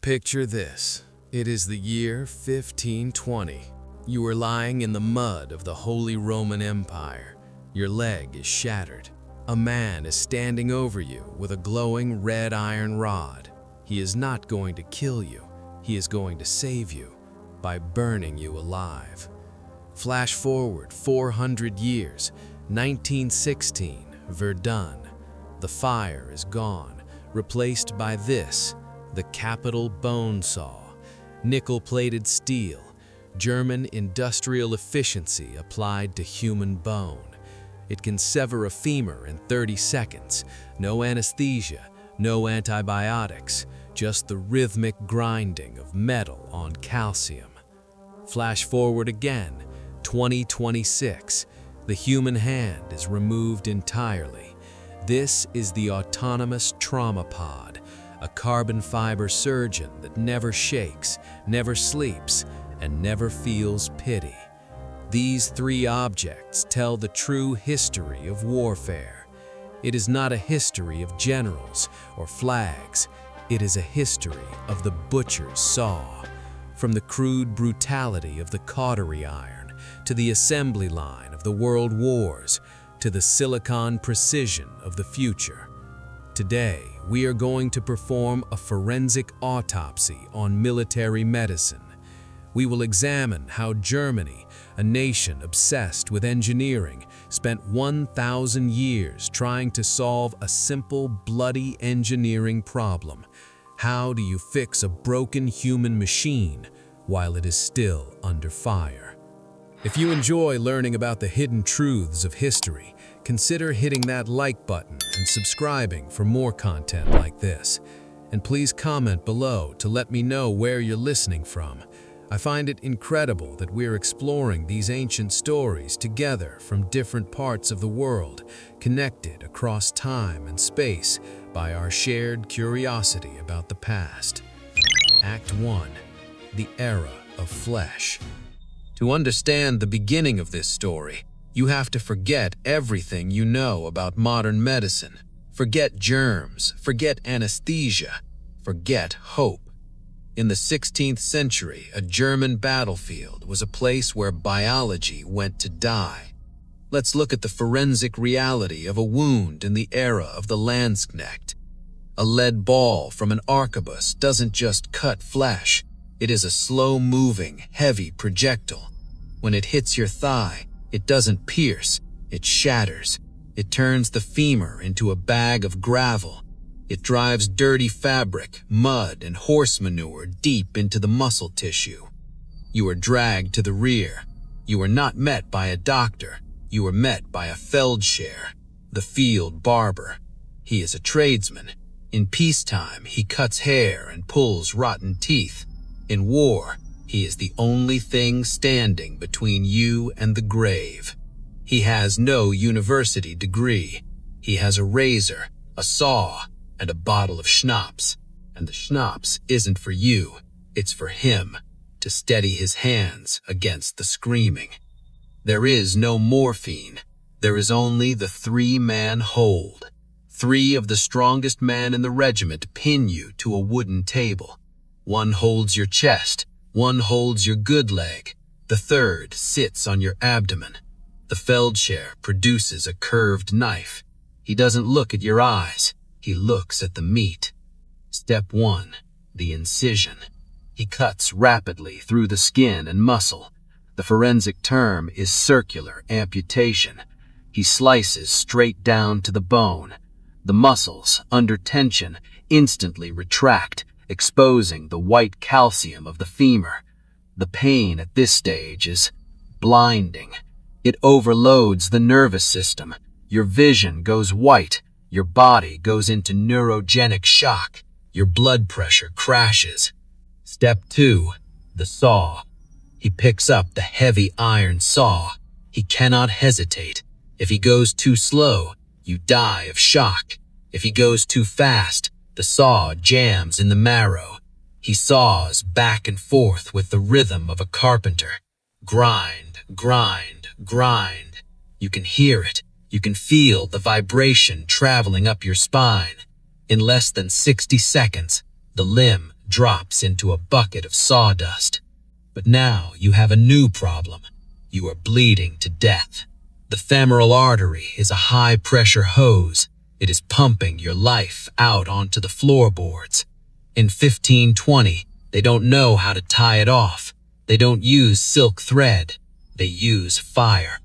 Picture this. It is the year 1520. You are lying in the mud of the Holy Roman Empire. Your leg is shattered. A man is standing over you with a glowing red iron rod. He is not going to kill you. He is going to save you by burning you alive. Flash forward 400 years, 1916, Verdun. The fire is gone, replaced by this, the capital bone saw. Nickel-plated steel, German industrial efficiency applied to human bone. It can sever a femur in 30 seconds. No anesthesia, no antibiotics, just the rhythmic grinding of metal on calcium. Flash forward again, 2026. The human hand is removed entirely. This is the autonomous trauma pod, a carbon fiber surgeon that never shakes, never sleeps, and never feels pity. These three objects tell the true history of warfare. It is not a history of generals or flags. It is a history of the butcher's saw. From the crude brutality of the cautery iron, to the assembly line of the world wars, to the silicon precision of the future. Today, we are going to perform a forensic autopsy on military medicine. We will examine how Germany, a nation obsessed with engineering, spent 1,000 years trying to solve a simple, bloody engineering problem. How do you fix a broken human machine while it is still under fire? If you enjoy learning about the hidden truths of history, consider hitting that like button and subscribing for more content like this. And please comment below to let me know where you're listening from. I find it incredible that we're exploring these ancient stories together from different parts of the world, connected across time and space by our shared curiosity about the past. Act 1. The Era of Flesh. To understand the beginning of this story, you have to forget everything you know about modern medicine. Forget germs, forget anesthesia, forget hope. In the 16th century, a German battlefield was a place where biology went to die. Let's look at the forensic reality of a wound in the era of the Landsknecht. A lead ball from an arquebus doesn't just cut flesh. It is a slow-moving, heavy projectile. When it hits your thigh, it doesn't pierce, it shatters. It turns the femur into a bag of gravel. It drives dirty fabric, mud, and horse manure deep into the muscle tissue. You are dragged to the rear. You are not met by a doctor. You are met by a Feldscher, the field barber. He is a tradesman. In peacetime, he cuts hair and pulls rotten teeth. In war, he is the only thing standing between you and the grave. He has no university degree. He has a razor, a saw, and a bottle of schnapps. And the schnapps isn't for you, it's for him, to steady his hands against the screaming. There is no morphine. There is only the three-man hold. 3 of the strongest men in the regiment pin you to a wooden table. 1 holds your chest, 1 holds your good leg, the 3rd sits on your abdomen. The Feldscher produces a curved knife. He doesn't look at your eyes, he looks at the meat. Step 1. The incision. He cuts rapidly through the skin and muscle. The forensic term is circular amputation. He slices straight down to the bone. The muscles, under tension, instantly retract, exposing the white calcium of the femur. The pain at this stage is blinding. It overloads the nervous system. Your vision goes white. Your body goes into neurogenic shock. Your blood pressure crashes. Step 2. The saw. He picks up the heavy iron saw. He cannot hesitate. If he goes too slow, you die of shock. If he goes too fast, the saw jams in the marrow. He saws back and forth with the rhythm of a carpenter. Grind, grind, grind. You can hear it. You can feel the vibration traveling up your spine. In less than 60 seconds, the limb drops into a bucket of sawdust. But now you have a new problem. You are bleeding to death. The femoral artery is a high-pressure hose. It is pumping your life out onto the floorboards. In 1520, they don't know how to tie it off. They don't use silk thread. They use fire.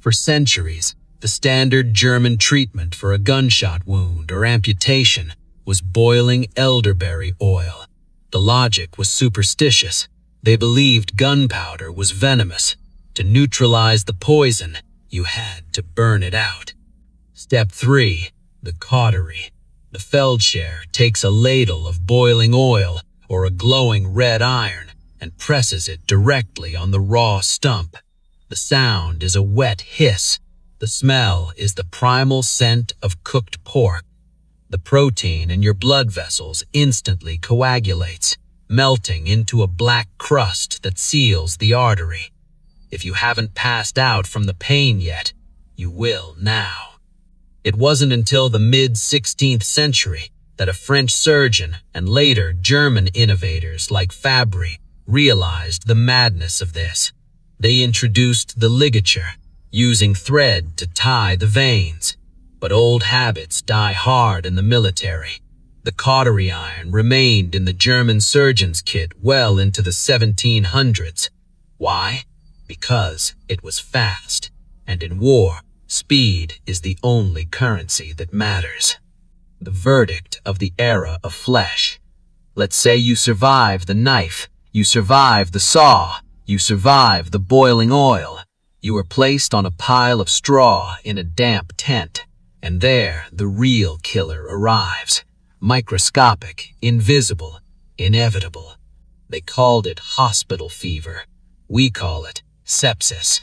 For centuries, the standard German treatment for a gunshot wound or amputation was boiling elderberry oil. The logic was superstitious. They believed gunpowder was venomous. To neutralize the poison, you had to burn it out. Step 3. The cautery. The Feldscher takes a ladle of boiling oil or a glowing red iron and presses it directly on the raw stump. The sound is a wet hiss. The smell is the primal scent of cooked pork. The protein in your blood vessels instantly coagulates, melting into a black crust that seals the artery. If you haven't passed out from the pain yet, you will now. It wasn't until the mid-16th century that a French surgeon and later German innovators like Fabry realized the madness of this. They introduced the ligature, using thread to tie the veins. But old habits die hard in the military. The cautery iron remained in the German surgeon's kit well into the 1700s. Why? Because it was fast, and in war, speed is the only currency that matters. The verdict of the era of flesh. Let's say you survive the knife, you survive the saw, you survive the boiling oil. You are placed on a pile of straw in a damp tent, and there the real killer arrives. Microscopic, invisible, inevitable. They called it hospital fever. We call it sepsis.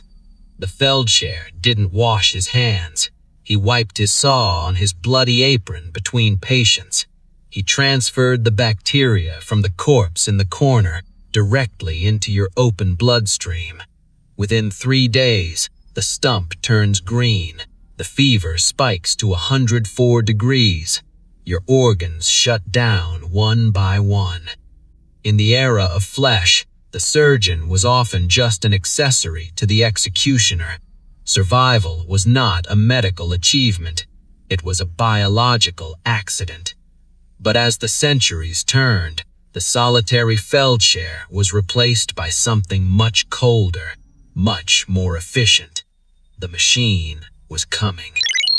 The Feldscher didn't wash his hands. He wiped his saw on his bloody apron between patients. He transferred the bacteria from the corpse in the corner directly into your open bloodstream. Within 3 days, the stump turns green. The fever spikes to 104 degrees. Your organs shut down one by one. In the era of flesh, the surgeon was often just an accessory to the executioner. Survival was not a medical achievement. It was a biological accident. But as the centuries turned, the solitary Feldscher was replaced by something much colder, much more efficient. The machine was coming.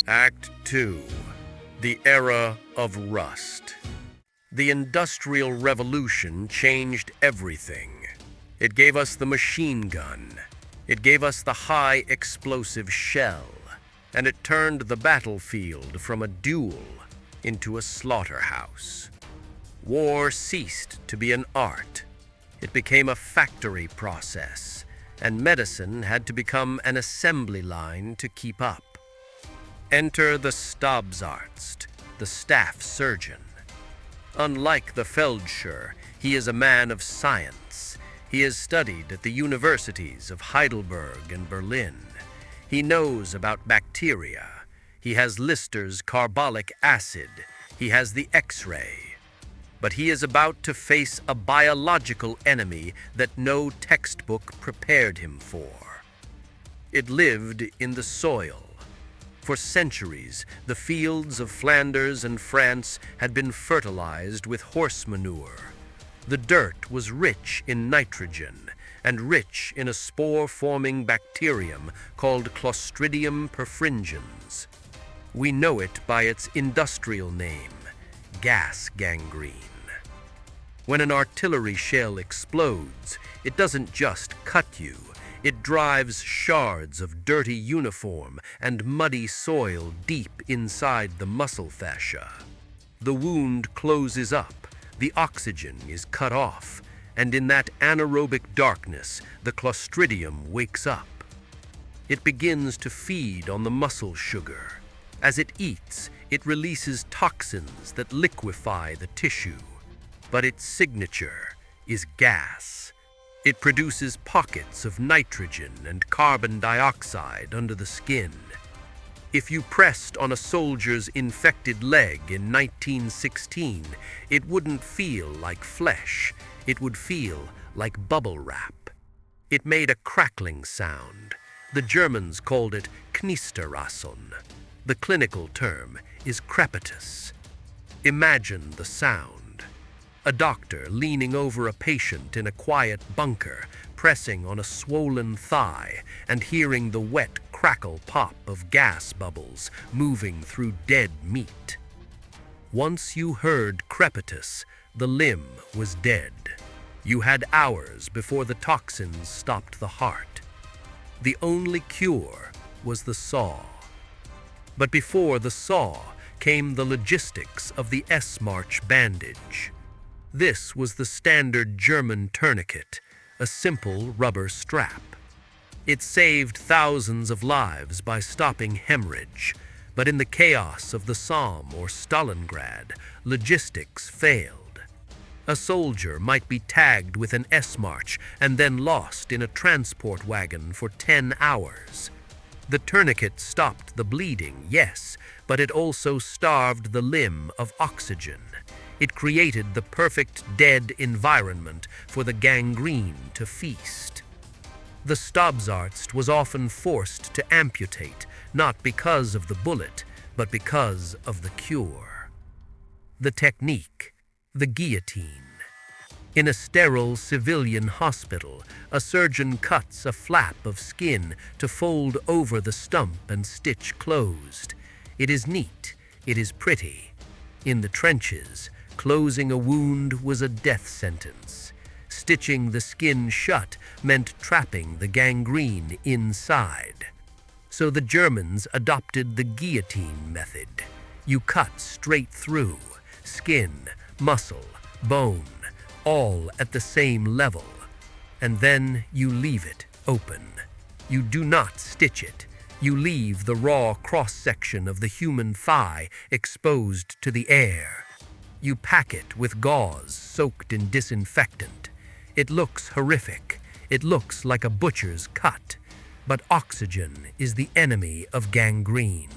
Act 2. The Era of Rust. The Industrial Revolution changed everything. It gave us the machine gun. It gave us the high explosive shell. And it turned the battlefield from a duel into a slaughterhouse. War ceased to be an art. It became a factory process, and medicine had to become an assembly line to keep up. Enter the Stabsarzt, the staff surgeon. Unlike the Feldscher, he is a man of science. He has studied at the universities of Heidelberg and Berlin. He knows about bacteria. He has Lister's carbolic acid. He has the X-ray. But he is about to face a biological enemy that no textbook prepared him for. It lived in the soil. For centuries, the fields of Flanders and France had been fertilized with horse manure. The dirt was rich in nitrogen and rich in a spore-forming bacterium called Clostridium perfringens. We know it by its industrial name, gas gangrene. When an artillery shell explodes, it doesn't just cut you. It drives shards of dirty uniform and muddy soil deep inside the muscle fascia. The wound closes up, the oxygen is cut off, and in that anaerobic darkness, the Clostridium wakes up. It begins to feed on the muscle sugar. As it eats, it releases toxins that liquefy the tissue. But its signature is gas. It produces pockets of nitrogen and carbon dioxide under the skin. If you pressed on a soldier's infected leg in 1916, it wouldn't feel like flesh. It would feel like bubble wrap. It made a crackling sound. The Germans called it Knisterrasen. The clinical term is crepitus. Imagine the sound. A doctor leaning over a patient in a quiet bunker, pressing on a swollen thigh and hearing the wet crackle pop of gas bubbles moving through dead meat. Once you heard crepitus, the limb was dead. You had hours before the toxins stopped the heart. The only cure was the saw. But before the saw came the logistics of the S-March bandage. This was the standard German tourniquet, a simple rubber strap. It saved thousands of lives by stopping hemorrhage, but in the chaos of the Somme or Stalingrad, logistics failed. A soldier might be tagged with an S-March and then lost in a transport wagon for 10 hours. The tourniquet stopped the bleeding, yes, but it also starved the limb of oxygen. It created the perfect dead environment for the gangrene to feast. The Stabsarzt was often forced to amputate, not because of the bullet, but because of the cure. The technique, the guillotine. In a sterile civilian hospital, a surgeon cuts a flap of skin to fold over the stump and stitch closed. It is neat, it is pretty. In the trenches, closing a wound was a death sentence. Stitching the skin shut meant trapping the gangrene inside. So the Germans adopted the guillotine method. You cut straight through, skin, muscle, bone, all at the same level, and then you leave it open. You do not stitch it. You leave the raw cross-section of the human thigh exposed to the air. You pack it with gauze soaked in disinfectant. It looks horrific. It looks like a butcher's cut. But oxygen is the enemy of gangrene.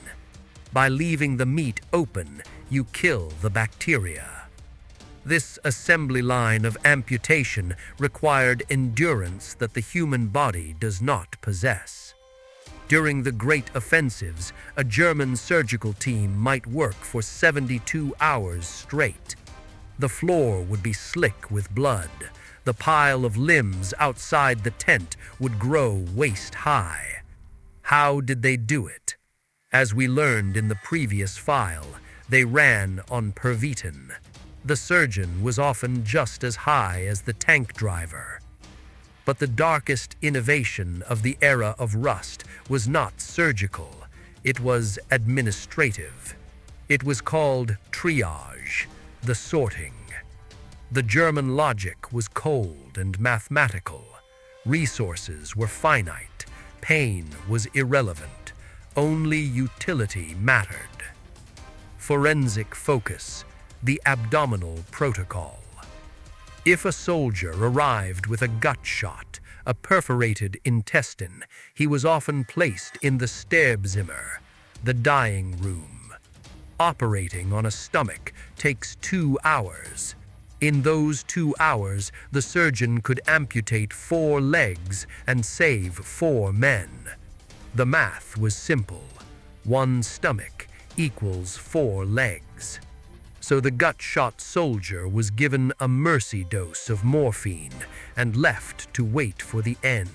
By leaving the meat open, you kill the bacteria. This assembly line of amputation required endurance that the human body does not possess. During the great offensives, a German surgical team might work for 72 hours straight. The floor would be slick with blood. The pile of limbs outside the tent would grow waist-high. How did they do it? As we learned in the previous file, they ran on pervitin. The surgeon was often just as high as the tank driver. But the darkest innovation of the era of rust was not surgical, it was administrative. It was called triage, the sorting. The German logic was cold and mathematical. Resources were finite. Pain was irrelevant. Only utility mattered. Forensic focus, the abdominal protocol. If a soldier arrived with a gut shot, a perforated intestine, he was often placed in the Sterbezimmer, the dying room. Operating on a stomach takes 2 hours. In those 2 hours, the surgeon could amputate 4 legs and save 4 men. The math was simple. 1 stomach equals 4 legs. So the gut-shot soldier was given a mercy dose of morphine and left to wait for the end.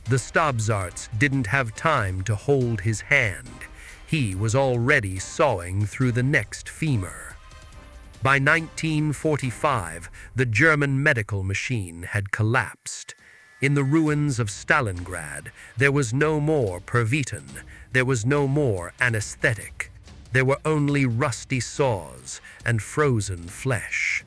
The Stabsarzt didn't have time to hold his hand. He was already sawing through the next femur. By 1945, the German medical machine had collapsed. In the ruins of Stalingrad, there was no more pervitin, there was no more anesthetic. There were only rusty saws and frozen flesh.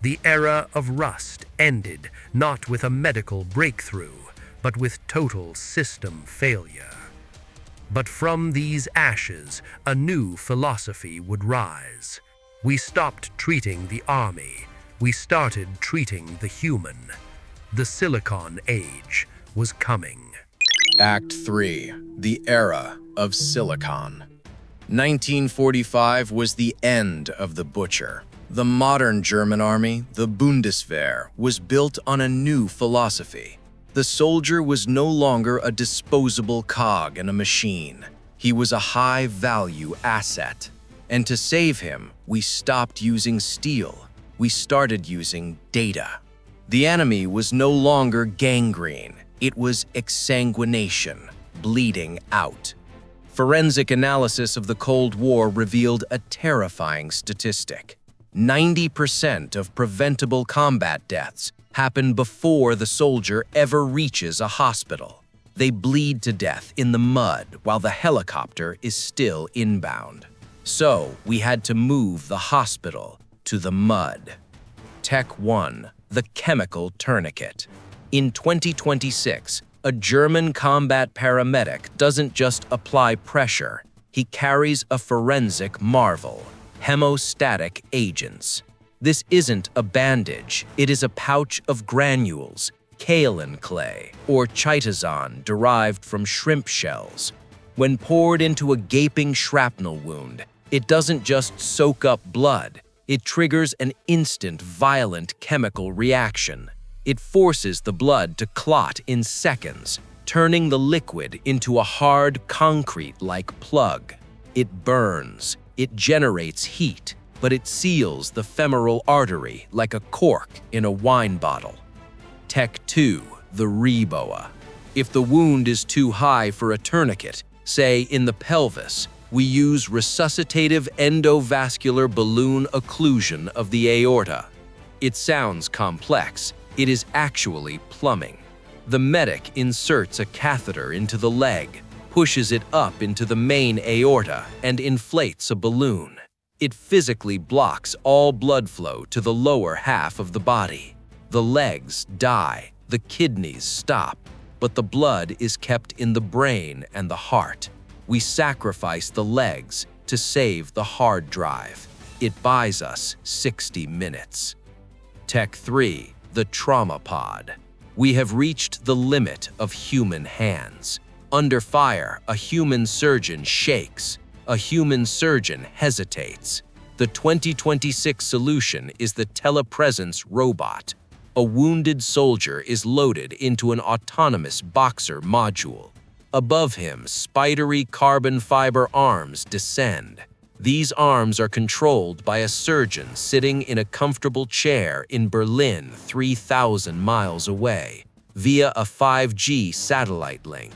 The era of rust ended not with a medical breakthrough, but with total system failure. But from these ashes, a new philosophy would rise. We stopped treating the army. We started treating the human. The Silicon Age was coming. Act 3. The Era of Silicon. 1945 was the end of the butcher. The modern German army, the Bundeswehr, was built on a new philosophy. The soldier was no longer a disposable cog in a machine. He was a high-value asset. And to save him, we stopped using steel. We started using data. The enemy was no longer gangrene. It was exsanguination, bleeding out. Forensic analysis of the Cold War revealed a terrifying statistic. 90% of preventable combat deaths happen before the soldier ever reaches a hospital. They bleed to death in the mud while the helicopter is still inbound. So we had to move the hospital to the mud. Tech 1, the chemical tourniquet. In 2026, a German combat paramedic doesn't just apply pressure, he carries a forensic marvel, hemostatic agents. This isn't a bandage, it is a pouch of granules, kaolin clay, or chitosan derived from shrimp shells. When poured into a gaping shrapnel wound, it doesn't just soak up blood, it triggers an instant, violent chemical reaction. It forces the blood to clot in seconds, turning the liquid into a hard, concrete-like plug. It burns, it generates heat, but it seals the femoral artery like a cork in a wine bottle. Tech 2, the reboa. If the wound is too high for a tourniquet, say in the pelvis, we use resuscitative endovascular balloon occlusion of the aorta. It sounds complex. It is actually plumbing. The medic inserts a catheter into the leg, pushes it up into the main aorta, and inflates a balloon. It physically blocks all blood flow to the lower half of the body. The legs die, the kidneys stop, but the blood is kept in the brain and the heart. We sacrifice the legs to save the hard drive. It buys us 60 minutes. Tech 3, the trauma pod. We have reached the limit of human hands. Under fire, a human surgeon shakes. A human surgeon hesitates. The 2026 solution is the telepresence robot. A wounded soldier is loaded into an autonomous boxer module. Above him, spidery carbon fiber arms descend. These arms are controlled by a surgeon sitting in a comfortable chair in Berlin 3,000 miles away via a 5G satellite link.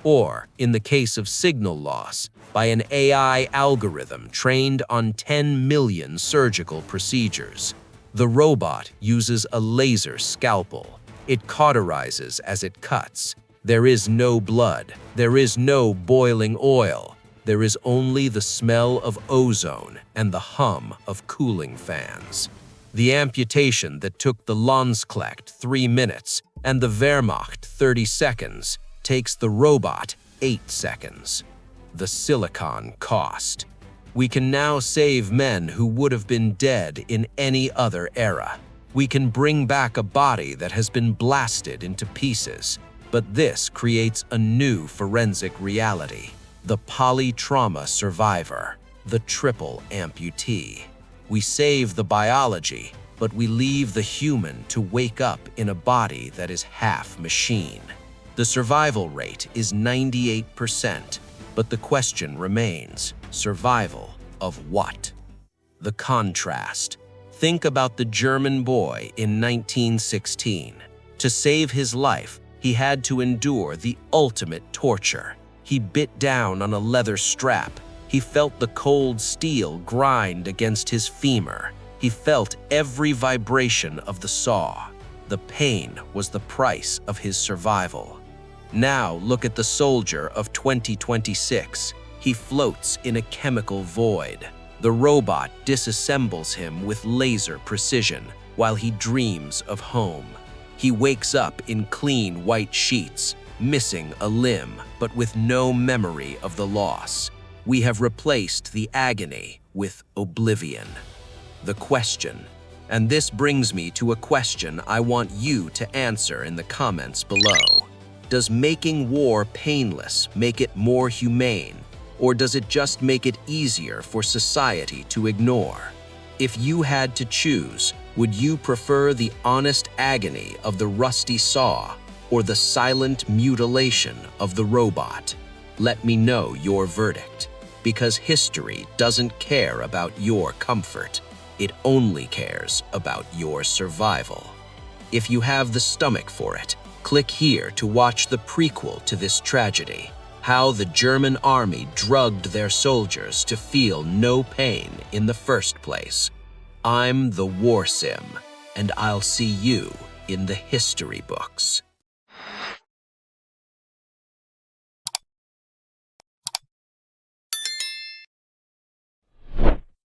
Or, in the case of signal loss, by an AI algorithm trained on 10 million surgical procedures. The robot uses a laser scalpel. It cauterizes as it cuts. There is no blood. There is no boiling oil. There is only the smell of ozone and the hum of cooling fans. The amputation that took the Landsknecht 3 minutes and the Wehrmacht 30 seconds takes the robot 8 seconds. The silicon cost. We can now save men who would have been dead in any other era. We can bring back a body that has been blasted into pieces. But this creates a new forensic reality. The polytrauma survivor, the triple amputee. We save the biology, but we leave the human to wake up in a body that is half machine. The survival rate is 98%, but the question remains, survival of what? The contrast. Think about the German boy in 1916. To save his life, he had to endure the ultimate torture. He bit down on a leather strap. He felt the cold steel grind against his femur. He felt every vibration of the saw. The pain was the price of his survival. Now look at the soldier of 2026. He floats in a chemical void. The robot disassembles him with laser precision while he dreams of home. He wakes up in clean white sheets, missing a limb, but with no memory of the loss. We have replaced the agony with oblivion. The question, and this brings me to a question I want you to answer in the comments below. Does making war painless make it more humane, or does it just make it easier for society to ignore? If you had to choose, would you prefer the honest agony of the rusty saw or the silent mutilation of the robot? Let me know your verdict, because history doesn't care about your comfort. It only cares about your survival. If you have the stomach for it, click here to watch the prequel to this tragedy, how the German army drugged their soldiers to feel no pain in the first place. I'm the WarSim, and I'll see you in the history books.